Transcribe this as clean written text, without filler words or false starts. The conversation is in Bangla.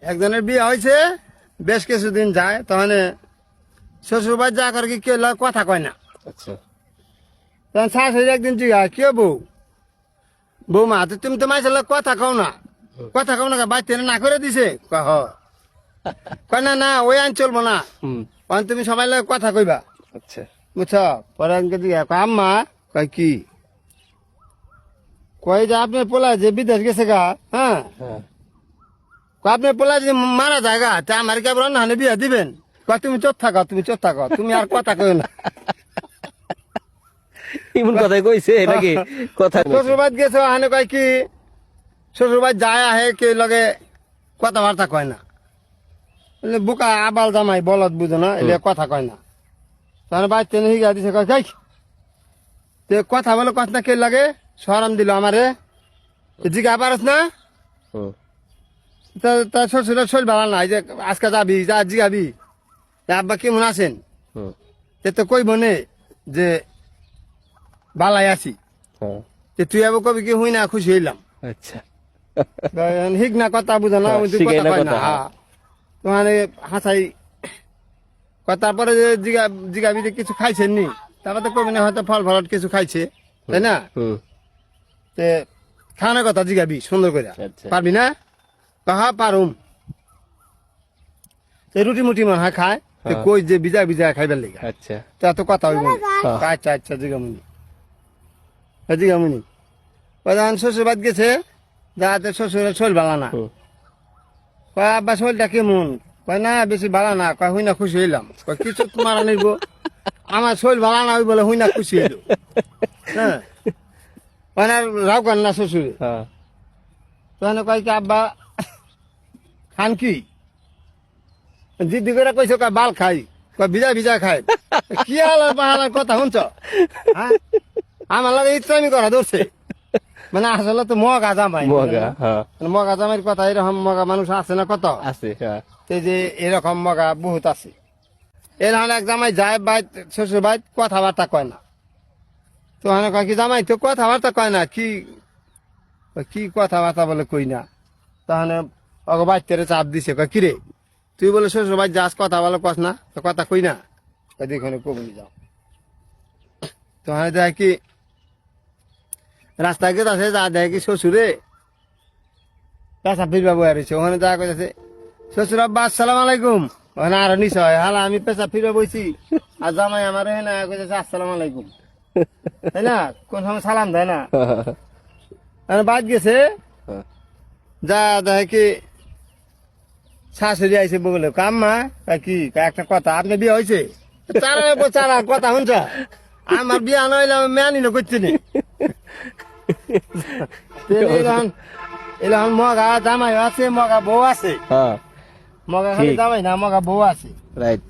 একজনের বিয়ে হয়েছে, বেশ কিছুদিন যায়, তখন শ্বশুর বাড়ি যা করে কি কেউ কথা কয় না। আচ্ছা। তখন শাশুড়ি একদিন জিজ্ঞাসা, কে বৌমা তো তুমি তো মাইসের কথা কও না, কথা কও না, বাড়িতে না করে দিছে? কয় না না, ওই আইন চলবো না, কারণ তুমি সবাই লোক কথা কইবা। আচ্ছা। বুঝছ? পরে আমাকে জিজ্ঞাসা, কয় আম্মা, কয় কি? কয় যে আপনার পোলা যে বিদেশ গেছে গা, হ্যাঁ, আপনার পোলা যদি মারা যায় গা, তা আমার কে বলেন না বিয়া দিবেন? কয় তুমি চোখ থাকো, তুমি চোখ থাকো, তুমি আর কথা কই না। এমন কথাই কইছে নাকি? কথা শ্বশুরবাদ গেছে, হানে কয় কি শ্বশুরবাদ যায় আহে কে লগে কথাবার্তা কয় না, বুকা আবাল জামাই বলদ বুঝো না, এলে কথা কয় না। তখন বাড়িতে হিগা দিছে, কয় যাই তে কথা বলে কথা কে লাগে সরাম দিল আমারে, জিগা পারস না? তার শ্বশুরের শরীর ভালো নাই, যে আজকে যাবি, যা জিগাবি আব্বা কেমন আছেন, তে তো কইব নে যে বালাই আছি, তুই আবার কবি কি হুই না খুশি হইলাম। আচ্ছা। হিক না কথা বুঝো না, কথা কয় না। তোমার হাসাই তারপরে যে জিগাবি যে কিছু খাইছেন নি, তারপরে তো কবি না হয়তো ফল ফলট কিছু খাইছে, তাই না? তে খাওয়ানোর কথা জিগাবি সুন্দর করে, পারবি না? হ্যাঁ পারুম। রুটি মুটি মনে হয় খায়, কই যে বিজা বিজা খাইবার লেগে। আচ্ছা। তা তো কথা হইব। আচ্ছা আচ্ছা জিগামুনি, জিগামুনি। প্রধান শ্বশুর বাদ গেছে, যাতে শ্বশুরের শরীর ভালো না। কয় আব্বা শরীরটা কেমন? কয় না বেশি ভালো না, কয় হুই না খুশি হইলাম। কয় কিছু তোমার নিব, আমার শরীর ভালো না হই বলে হুই না খুশি হইল। হ্যাঁ, মানে রাও কান না শ্বশুরে। তখন কয় কি আব্বা খান কি? জিদ্দি করে কইছো কয় বাল খাই, কয় ভিজা ভিজা খাই। কি আলার বাহালার কথা শুনছ? হ্যাঁ, আমার লাগে ইত্রামি করা ধরছে। মানে আসলে তো মগা জামাই, মগা জামাইয়ের কথা এরকম মগা মানুষ আছে না কত আছে, এই যে এরকম মগা বহুত আছে। এরকম এক জামাই যায় বাইত শ্বশুর বাইত, কথাবার্তা কয় না। তো কয় কি জামাই তো কথাবার্তা কয় না, কি কি কথাবার্তা বলে কই না। তাহলে অগ বাইতেরে চাপ দিছে, কয় কিরে তুই বলে শ্বশুর বাড়ি যাস, কথা বলে কস না, তো কথা কই না, দেখুন কবি যাও। তো দেখ কি রাস্তায় গেছে আছে, যা দেখে কি শ্বশুরে পেশা ফিরবা বয়ে রয়েছে, ওখানে যা কইছে শ্বশুর আব্বা আসসালাম আলাইকুম, ওখানে আরো নিশ্চয় হালা আমি পেশা ফিরবা বইছি, আর জামাই আমার না কইছে আসসালাম আলাইকুম, তাই না? কোন সময় সালাম দেয় না। বাদ গেছে, যা দেখে কি শাশুড়ি আইসে বলে, কাম্মা কি একটা কথা, আপনার বিয়ে হয়েছে? চারা কথা শুনছ? আমার বিয়া নইলে আমি মেয়ানি না করছি নি। এলাম মগা জামাই আছে, মগা বউ আছে, মগা খালি জামাই না, মগা বউ আছে। রাইট।